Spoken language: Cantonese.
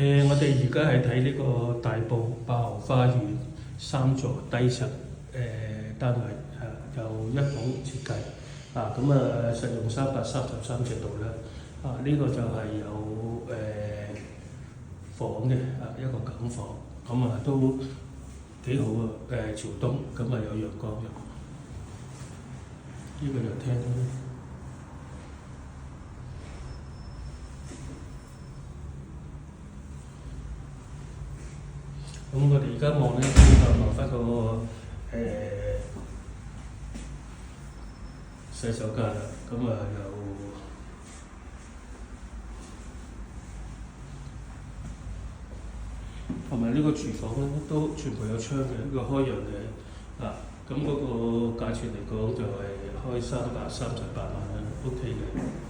我哋而家係睇呢個大埔8號花園3座低層單位由一房設計實用333尺度啦。呢個就係有房嘅一個梗房，都幾好啊！朝東有陽光嘅，呢個就廳啦。我哋而家望咧，就望翻個洗手間啦。同埋呢個廚房咧都全部有窗嘅，一個開揚嘅。嗰個價錢嚟講就係開338萬啦，OK 嘅。